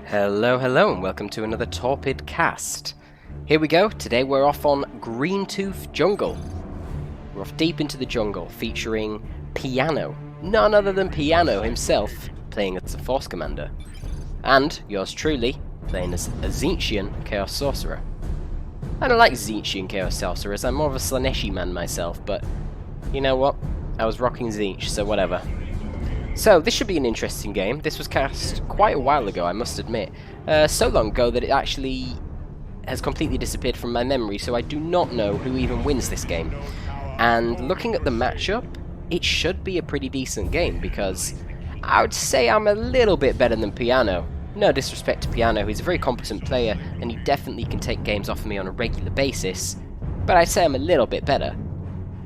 Hello, hello, and welcome to another Torpid cast. Here we go. Today we're off on Greentooth Jungle. We're off deep into the jungle, featuring Piano. None other than Piano himself, playing as a Force Commander. And yours truly, playing as a Tzeentchian Chaos Sorcerer. I don't like Tzeentchian Chaos Sorcerers, I'm more of a Slaaneshi man myself, but you know what? I was rocking Tzeentch, so whatever. So, this should be an interesting game. This was cast quite a while ago, I must admit. So long ago that it actually has completely disappeared from my memory, so I do not know who even wins this game. And looking at the matchup, it should be a pretty decent game, because I would say I'm a little bit better than Piano. No disrespect to Piano, he's a very competent player, and he definitely can take games off of me on a regular basis, but I'd say I'm a little bit better.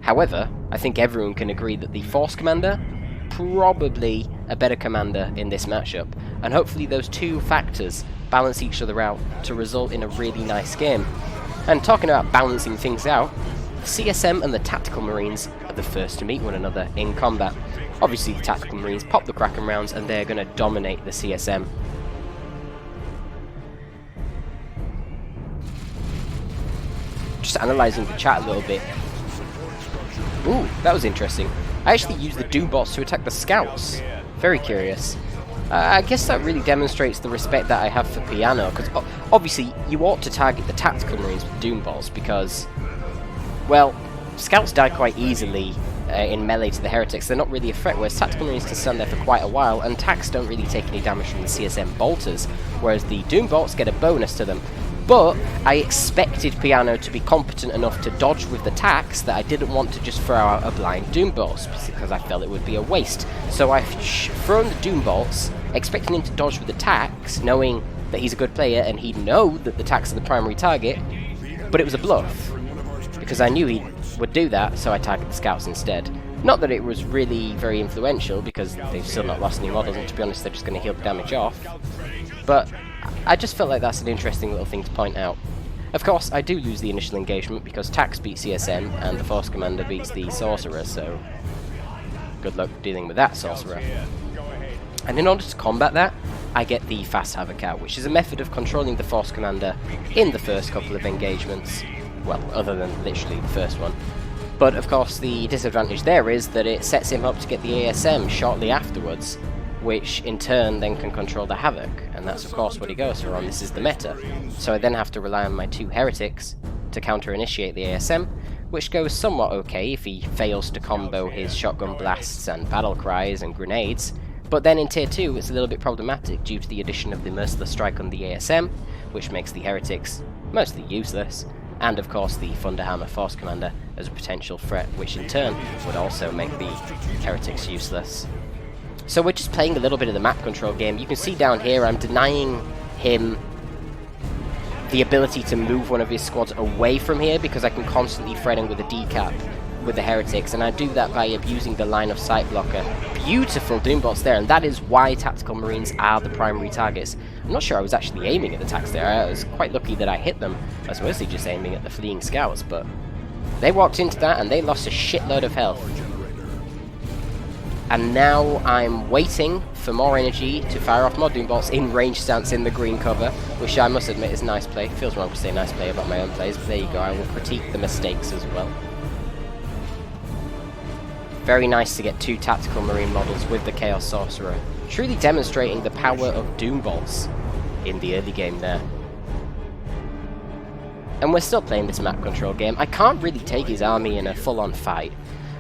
However, I think everyone can agree that the Force Commander, probably a better commander in this matchup, and hopefully those two factors balance each other out to result in a really nice game. And talking about balancing things out, the CSM and the Tactical Marines are the first to meet one another in combat. Obviously the Tactical Marines pop the Kraken rounds and they're going to dominate the CSM. Just analysing the chat a little bit. Ooh, that was interesting. I actually used the Doombots to attack the Scouts. Very curious. I guess that really demonstrates the respect that I have for Piano, because obviously you ought to target the Tactical Marines with Doombots, because, well, Scouts die quite easily in melee to the Heretics. They're not really a threat, whereas Tactical Marines can stand there for quite a while, and Tacs don't really take any damage from the CSM Bolters, whereas the Doombots get a bonus to them. But I expected Piano to be competent enough to dodge with the Tacs that I didn't want to just throw out a blind Doombolt, because I felt it would be a waste. So I've thrown the Doombolts, expecting him to dodge with the Tacs, knowing that he's a good player and he'd know that the Tacs are the primary target, but it was a bluff, because I knew he would do that, so I targeted the Scouts instead. Not that it was really very influential, because they've still not lost any models, and to be honest they're just going to heal the damage off, but I just felt like that's an interesting little thing to point out. Of course, I do lose the initial engagement because Tacs beats CSM and the Force Commander beats the Sorcerer, so good luck dealing with that Sorcerer. And in order to combat that, I get the Fast Havoc out, which is a method of controlling the Force Commander in the first couple of engagements. Well, other than literally the first one. But of course, the disadvantage there is that it sets him up to get the ASM shortly afterwards, which in turn then can control the Havoc, and that's of course what he goes for on This Is the Meta. So I then have to rely on my two Heretics to counter-initiate the ASM, which goes somewhat okay if he fails to combo his Shotgun Blasts and Battle Cries and Grenades, but then in Tier 2 it's a little bit problematic due to the addition of the Merciless Strike on the ASM, which makes the Heretics mostly useless, and of course the Thunderhammer Force Commander as a potential threat, which in turn would also make the Heretics useless. So we're just playing a little bit of the map control game. You can see down here I'm denying him the ability to move one of his squads away from here because I can constantly thread him with a decap with the Heretics, and I do that by abusing the line of sight blocker. Beautiful Doombots there, and that is why Tactical Marines are the primary targets. I'm not sure I was actually aiming at the Tacs there. I was quite lucky that I hit them. I was mostly just aiming at the fleeing Scouts, but they walked into that and they lost a shitload of health. And now I'm waiting for more energy to fire off more Doombolts in range stance in the green cover, which I must admit is a nice play. Feels wrong to say nice play about my own plays, but there you go, I will critique the mistakes as well. Very nice to get two Tactical Marine models with the Chaos Sorcerer, truly demonstrating the power of Doombolts in the early game there. And we're still playing this map control game. I can't really take his army in a full-on fight.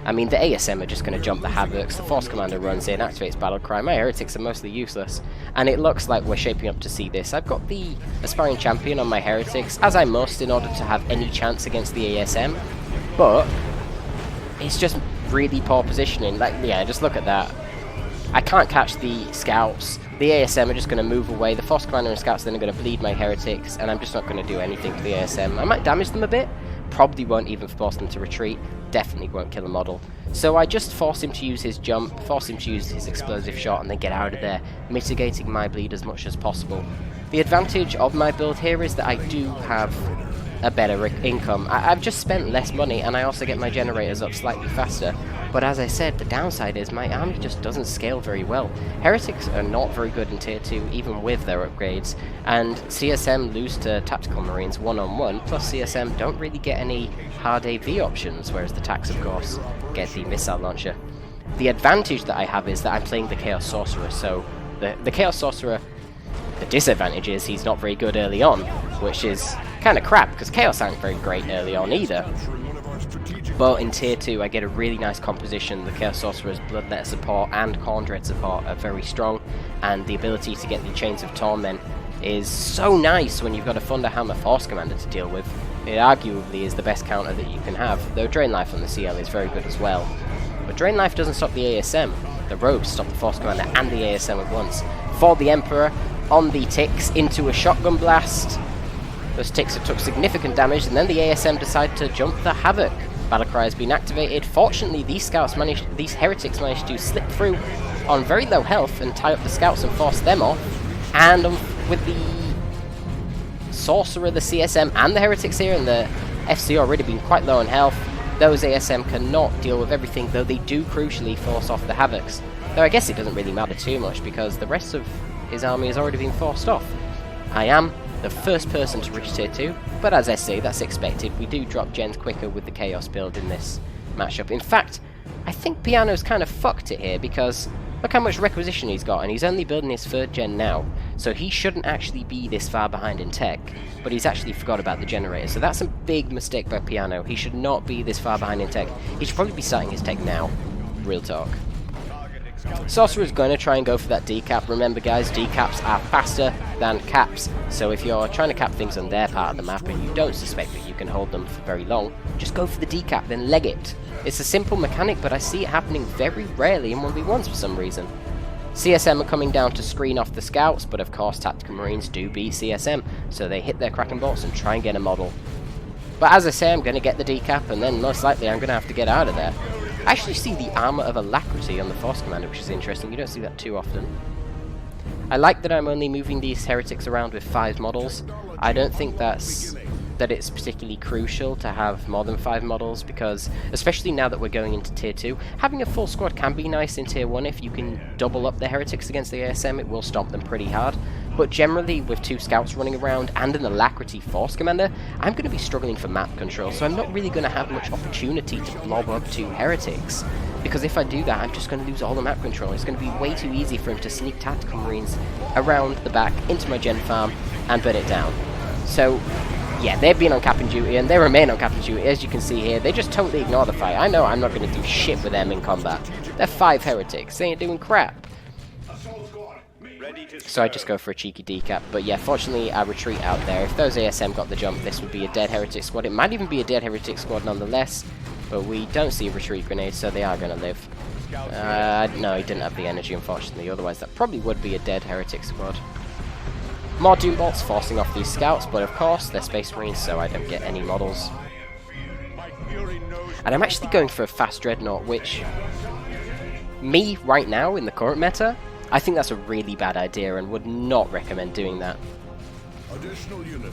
I mean, the ASM are just going to jump the Havocs, the Force Commander runs in, activates Battle Cry, my Heretics are mostly useless, and it looks like we're shaping up to see this. I've got the Aspiring Champion on my Heretics, as I must in order to have any chance against the ASM, but it's just really poor positioning. Like, yeah, just look at that. I can't catch the Scouts, the ASM are just going to move away, the Force Commander and Scouts then are going to bleed my Heretics, and I'm just not going to do anything to the ASM. I might damage them a bit, probably won't even force them to retreat, definitely won't kill a model. So I just force him to use his jump, force him to use his explosive shot and then get out of there, mitigating my bleed as much as possible. The advantage of my build here is that I do have a better income. I've just spent less money and I also get my generators up slightly faster, But as I said, the downside is my army just doesn't scale very well. Heretics are not very good in tier 2, even with their upgrades, and CSM lose to Tactical Marines one-on-one, plus CSM don't really get any hard AV options, whereas the Tax, of course, get the missile launcher. The advantage that I have is that I'm playing the Chaos Sorcerer, so the Chaos Sorcerer, the disadvantage is he's not very good early on, which is kind of crap, because Chaos aren't very great early on either. But in tier 2 I get a really nice composition. The Chaos Sorcerer's Bloodletter support and Khorne Dread support are very strong, and the ability to get the Chains of Torment is so nice when you've got a Thunderhammer Force Commander to deal with. It arguably is the best counter that you can have, though Drain Life on the CL is very good as well. But Drain Life doesn't stop the ASM. The Rogues stop the Force Commander and the ASM at once. For the Emperor, on the ticks, into a Shotgun Blast. Those ticks have took significant damage, and then the ASM decide to jump the Havoc. Battlecry has been activated. Fortunately, these heretics managed to slip through on very low health and tie up the scouts and force them off. And with the Sorcerer, the CSM, and the heretics here, and the FC already being quite low on health, those ASM cannot deal with everything, though they do crucially force off the Havocs. Though I guess it doesn't really matter too much, because the rest of his army has already been forced off. I am the first person to reach tier 2, but as I say, that's expected. We do drop gens quicker with the Chaos build in this matchup. In fact, I think Piano's kind of fucked it here, because look how much requisition he's got, and he's only building his 3rd gen now, so he shouldn't actually be this far behind in tech, but he's actually forgot about the generator, so that's a big mistake by Piano. He should not be this far behind in tech. He should probably be starting his tech now. Real talk. Sorcerer's going to try and go for that decap. Remember guys, decaps are faster than caps, so if you're trying to cap things on their part of the map and you don't suspect that you can hold them for very long, just go for the decap, then leg it. It's a simple mechanic, but I see it happening very rarely in 1v1s for some reason. CSM are coming down to screen off the scouts, but of course Tactical Marines do beat CSM, so they hit their Kraken Bolts and try and get a model. But as I say, I'm going to get the decap, and then most likely I'm going to have to get out of there. I actually see the Armour of Alacrity on the Force Commander, which is interesting. You don't see that too often. I like that I'm only moving these heretics around with 5 models. I don't think that it's particularly crucial to have more than 5 models, because especially now that we're going into tier 2, having a full squad can be nice in tier 1. If you can double up the heretics against the ASM, it will stomp them pretty hard. But generally, with 2 scouts running around and an Alacrity Force Commander, I'm going to be struggling for map control, so I'm not really going to have much opportunity to blob up 2 heretics. Because if I do that, I'm just going to lose all the map control. It's going to be way too easy for him to sneak Tactical Marines around the back into my gen farm and burn it down. So yeah, they've been on capping duty, and they remain on capping duty. As you can see here, they just totally ignore the fight. I know I'm not going to do shit with them in combat. They're 5 heretics. They ain't doing crap. So I just go for a cheeky decap. But yeah, fortunately, I retreat out there. If those ASM got the jump, this would be a dead heretic squad. It might even be a dead heretic squad nonetheless. But we don't see a retreat grenade, so they are going to live. No, he didn't have the energy, unfortunately. Otherwise, that probably would be a dead heretic squad. More Doom Bolts forcing off these scouts, but of course, they're Space Marines, so I don't get any models. And I'm actually going for a fast Dreadnought, which, me, right now, in the current meta, I think that's a really bad idea and would not recommend doing that.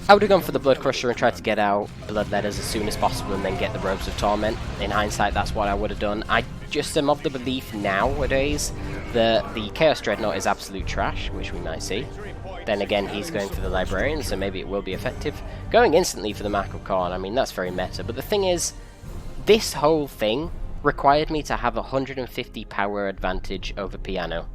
I would have gone for the Blood Crusher and tried to get out Bloodletters as soon as possible and then get the Robes of Torment. In hindsight, that's what I would have done. I just am of the belief nowadays that the Chaos Dreadnought is absolute trash, which we might see. Then again, he's going for the Librarian, so maybe it will be effective. Going instantly for the Mark of Khorne, I mean, that's very meta. But the thing is, this whole thing required me to have 150 power advantage over Piano.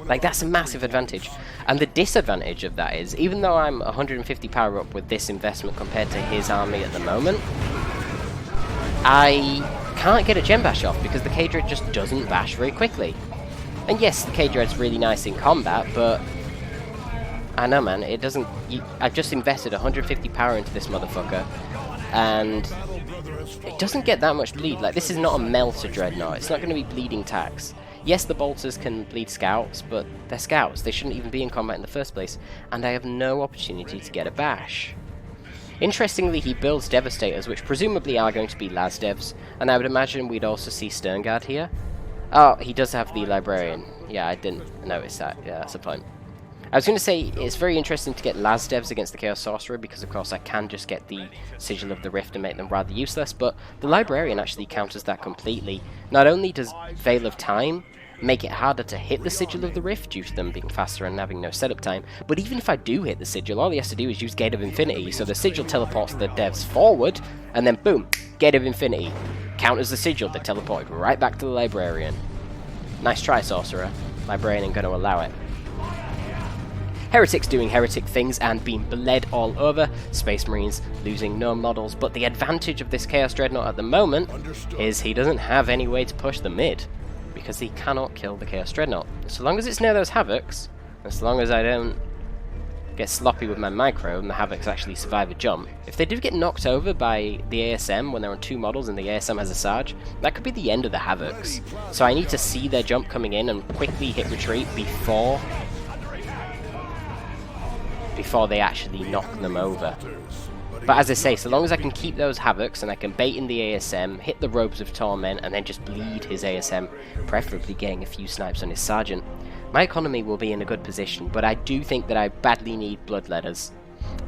Like, that's a massive advantage. And the disadvantage of that is, even though I'm 150 power up with this investment compared to his army at the moment, I can't get a Gem Bash off because the K-Dread just doesn't bash very quickly. And yes, the K-Dread's really nice in combat, but I know, man, it doesn't... I've just invested 150 power into this motherfucker, and it doesn't get that much bleed. Like, this is not a Melter Dreadnought. It's not going to be bleeding tax. Yes, the bolters can bleed scouts, but they're scouts. They shouldn't even be in combat in the first place, and I have no opportunity to get a bash. Interestingly, he builds Devastators, which presumably are going to be Las Devs, and I would imagine we'd also see Sternguard here. Oh, he does have the Librarian. Yeah, I didn't notice that. Yeah, that's a point. I was going to say, it's very interesting to get Las Devs against the Chaos Sorcerer, because of course I can just get the Sigil of the Rift and make them rather useless, but the Librarian actually counters that completely. Not only does Veil of Time make it harder to hit the Sigil of the Rift due to them being faster and having no setup time, but even if I do hit the Sigil, all he has to do is use Gate of Infinity, so the Sigil teleports the devs forward, and then boom, Gate of Infinity. Counters the Sigil, they teleported right back to the Librarian. Nice try, Sorcerer. Librarian ain't going to allow it. Heretics doing heretic things and being bled all over, Space Marines losing no models, but the advantage of this Chaos Dreadnought at the moment is he doesn't have any way to push the mid, because he cannot kill the Chaos Dreadnought. So long as it's near those Havocs, as long as I don't get sloppy with my micro and the Havocs actually survive a jump, if they do get knocked over by the ASM when they're on 2 models and the ASM has a Sarge, that could be the end of the Havocs. So I need to see their jump coming in and quickly hit retreat before they actually knock them over. But as I say, so long as I can keep those Havocs and I can bait in the ASM, hit the Robes of Torment, and then just bleed his ASM, preferably getting a few snipes on his Sergeant, my economy will be in a good position, but I do think that I badly need Bloodletters.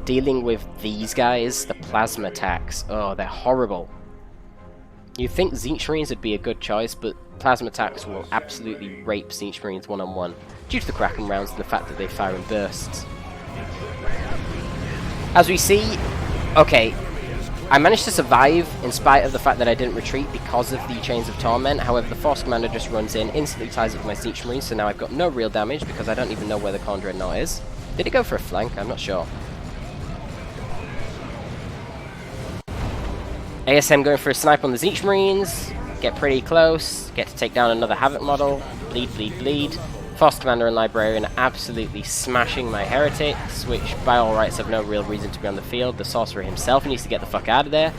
Dealing with these guys, the plasma attacks, oh, they're horrible. You'd think Tzeentch Marines would be a good choice, but plasma attacks will absolutely rape Tzeentch Marines one-on-one, due to the Kraken rounds and the fact that they fire in bursts. As we see, okay, I managed to survive in spite of the fact that I didn't retreat because of the Chains of Torment. However, the Force Commander just runs in, instantly ties up my Tzeentch Marines, so now I've got no real damage because I don't even know where the Khorne Dreadnought is. Did it go for a flank? I'm not sure. ASM going for a snipe on the Tzeentch Marines. Get pretty close. Get to take down another Havoc model. Bleed, bleed, bleed. Force Commander and Librarian absolutely smashing my Heretics, which by all rights have no real reason to be on the field. The Sorcerer himself needs to get the fuck out of there.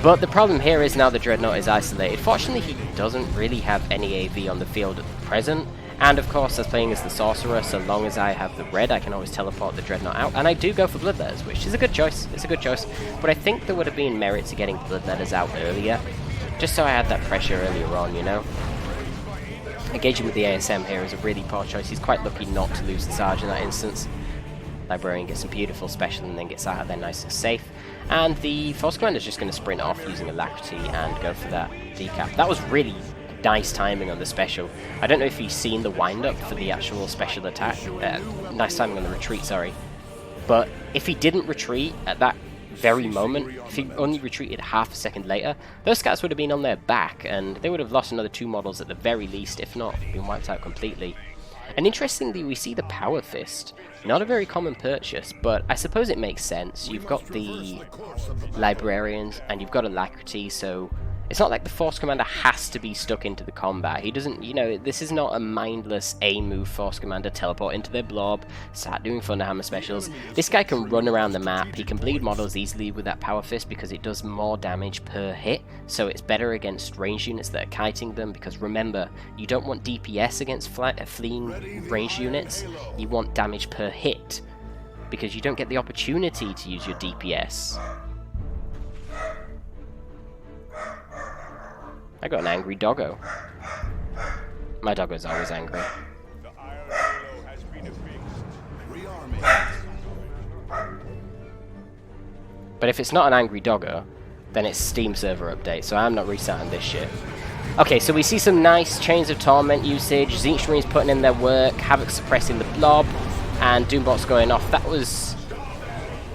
But the problem here is now the Dreadnought is isolated. Fortunately, he doesn't really have any AV on the field at present. And of course, as playing as the Sorcerer, so long as I have the red, I can always teleport the Dreadnought out. And I do go for Bloodletters, which is a good choice. It's a good choice. But I think there would have been merit to getting Bloodletters out earlier, just so I had that pressure earlier on, you know? Engaging with the ASM here is a really poor choice. He's quite lucky not to lose the Sarge in that instance. Librarian gets some beautiful special and then gets out of there nice and safe. And the Force Commander is just going to sprint off using Alacrity and go for that decap. That was really nice timing on the special. I don't know if you've seen the wind-up for the actual special attack. Nice timing on the retreat, sorry. But if he didn't retreat at that very moment, if he only retreated half a second later, those scats would have been on their back, and they would have lost another 2 models at the very least, if not been wiped out completely. And interestingly, we see the Power Fist. Not a very common purchase, but I suppose it makes sense. You've got the Librarians, and you've got Alacrity, so it's not like the Force Commander has to be stuck into the combat. He doesn't, you know, this is not a mindless A-move Force Commander, teleport into their blob, start doing Thunderhammer specials. This guy can run around the map, he can bleed models easily with that Power Fist because it does more damage per hit, so it's better against ranged units that are kiting them, because remember, you don't want DPS against fleeing ranged units, you want damage per hit, because you don't get the opportunity to use your DPS. I got an angry doggo. My doggo's always angry. But if it's not an angry doggo, then it's Steam server update, so I'm not restarting this shit. Okay, so we see some nice Chains of Torment usage, Tzeentch Marines putting in their work, Havoc suppressing the blob, and Doombots going off. That was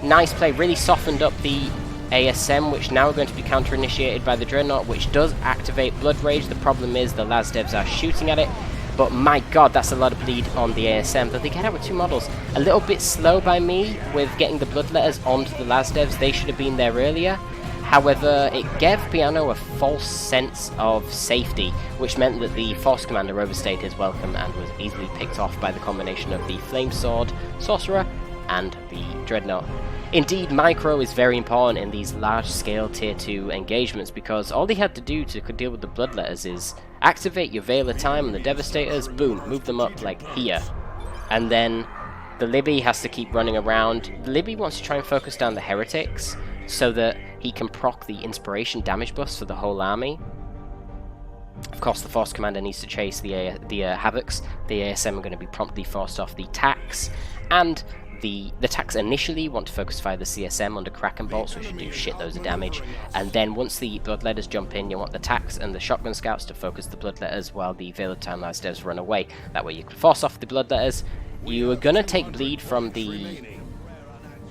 nice play, really softened up the ASM, which now are going to be counter-initiated by the Dreadnought, which does activate Blood Rage. The problem is the Las Devs are shooting at it, but my god, that's a lot of bleed on the ASM. But they get out with 2 models. A little bit slow by me with getting the Bloodletters onto the Las Devs. They should have been there earlier. However, it gave Piano a false sense of safety, which meant that the Force Commander overstayed his welcome and was easily picked off by the combination of the Flame Sword, Sorcerer, and the Dreadnought. Indeed, micro is very important in these large-scale Tier 2 engagements, because all he had to do to deal with the Bloodletters is activate your Veil of Time on the Devastators, boom, move them up like here. And then the Libby has to keep running around. The Libby wants to try and focus down the Heretics so that he can proc the Inspiration damage buffs for the whole army. Of course, the Force Commander needs to chase the Havocs. The ASM are going to be promptly forced off the TACs, and the TACs initially want to focus fire the CSM under Kraken Bolts, which should do shitloads of damage, and then once the Bloodletters jump in, you want the TACs and the Shotgun Scouts to focus the Bloodletters while the Veil of Time Devs run away. That way you can force off the Bloodletters. You are going to take bleed from the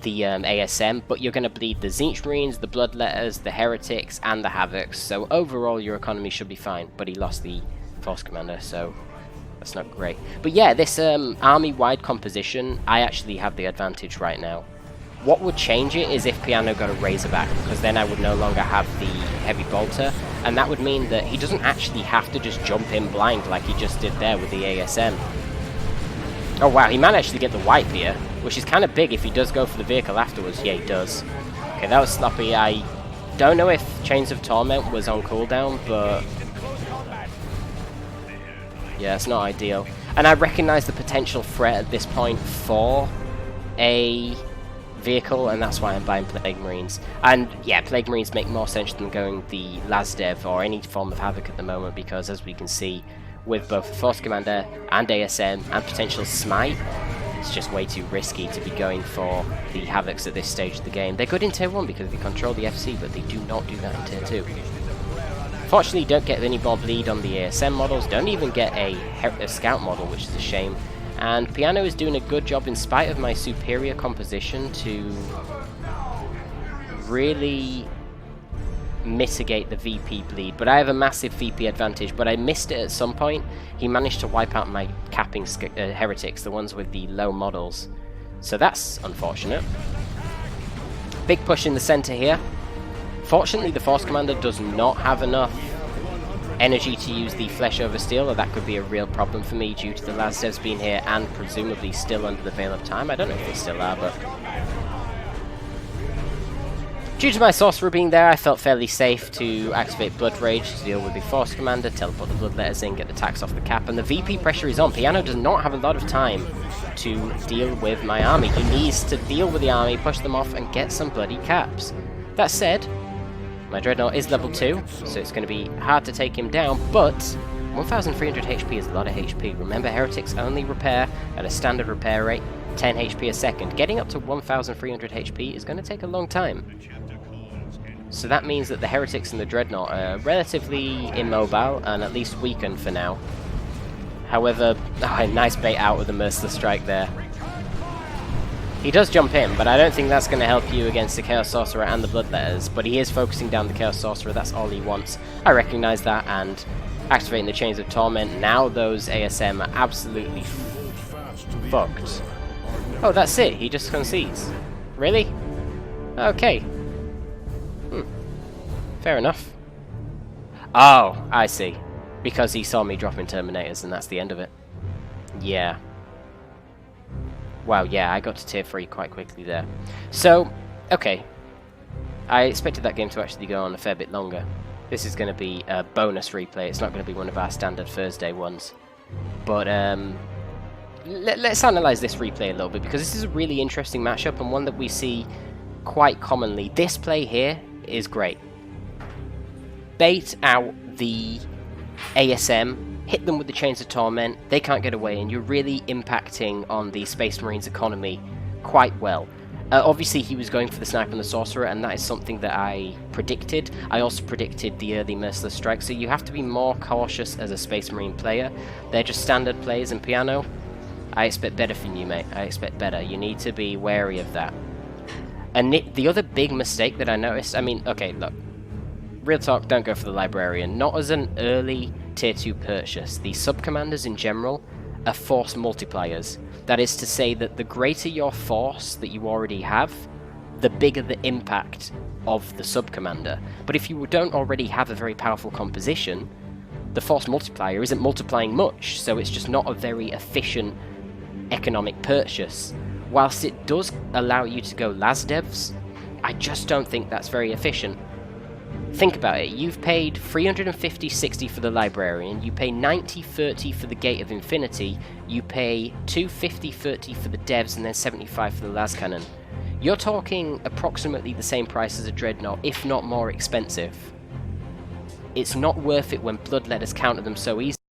ASM, but you're going to bleed the Tzeentch Marines, the Bloodletters, the Heretics, and the Havocs, so overall your economy should be fine, but he lost the Force Commander, so that's not great. But yeah, this army-wide composition, I actually have the advantage right now. What would change it is if Piano got a Razorback, because then I would no longer have the Heavy Bolter, and that would mean that he doesn't actually have to just jump in blind like he just did there with the ASM. Oh wow, he managed to get the wipe here, which is kind of big if he does go for the vehicle afterwards. Yeah, he does. Okay, that was sloppy. I don't know if Chains of Torment was on cooldown, but yeah, it's not ideal. And I recognize the potential threat at this point for a vehicle, and that's why I'm buying Plague Marines. And yeah, Plague Marines make more sense than going the Lasdev or any form of Havoc at the moment, because as we can see, with both the Force Commander and ASM and potential Smite, it's just way too risky to be going for the Havocs at this stage of the game. They're good in Tier 1 because they control the FC, but they do not do that in Tier 2. Fortunately, you don't get any more bleed on the ASM models, don't even get a Scout model, which is a shame. And Piano is doing a good job, in spite of my superior composition, to really mitigate the VP bleed. But I have a massive VP advantage, but I missed it at some point. He managed to wipe out my capping Heretics, the ones with the low models. So that's unfortunate. Big push in the center here. Fortunately, the Force Commander does not have enough energy to use the Flesh over Steel, or that could be a real problem for me due to the Lasdevs being here and presumably still under the Veil of Time. I don't know if they still are, but due to my Sorcerer being there, I felt fairly safe to activate Blood Rage to deal with the Force Commander, teleport the Bloodletters in, get the tax off the cap, and the VP pressure is on. Piano does not have a lot of time to deal with my army. He needs to deal with the army, push them off, and get some bloody caps. That said, my Dreadnought is level 2, so it's going to be hard to take him down, but 1,300 HP is a lot of HP. Remember, Heretics only repair at a standard repair rate, 10 HP a second. Getting up to 1,300 HP is going to take a long time. So that means that the Heretics and the Dreadnought are relatively immobile and at least weakened for now. However, a nice bait out with the Merciless Strike there. He does jump in, but I don't think that's going to help you against the Chaos Sorcerer and the Bloodletters, but he is focusing down the Chaos Sorcerer, that's all he wants. I recognize that, and activating the Chains of Torment, now those ASM are absolutely fucked. Oh, that's it, he just concedes. Really? Okay. Fair enough. Oh, I see. Because he saw me dropping Terminators and that's the end of it. Yeah. Wow, yeah, I got to tier 3 quite quickly there. So, okay. I expected that game to actually go on a fair bit longer. This is going to be a bonus replay. It's not going to be one of our standard Thursday ones. But, let's analyze this replay a little bit, because this is a really interesting matchup and one that we see quite commonly. This play here is great. Bait out the ASM, hit them with the Chains of Torment, they can't get away, and you're really impacting on the Space Marines economy quite well. Obviously he was going for the Sniper and the Sorcerer, and that is something that I predicted. I also predicted the early Merciless Strike, so you have to be more cautious as a Space Marine player. They're just standard players in Piano. I expect better from you, mate. I expect better. You need to be wary of that. And the other big mistake that I noticed, I mean, okay, look. Real talk, don't go for the Librarian. Not as an early Tier 2 purchase. The Sub-Commanders in general are force multipliers. That is to say that the greater your force that you already have, the bigger the impact of the Sub-Commander. But if you don't already have a very powerful composition, the force multiplier isn't multiplying much, so it's just not a very efficient economic purchase. Whilst it does allow you to go Lasdevs, I just don't think that's very efficient. Think about it, you've paid 350-60 for the Librarian, you pay 90-30 for the Gate of Infinity, you pay 250-30 for the Devs, and then 75 for the Las Cannon. You're talking approximately the same price as a Dreadnought, if not more expensive. it's not worth it when bloodletters counter them so easily.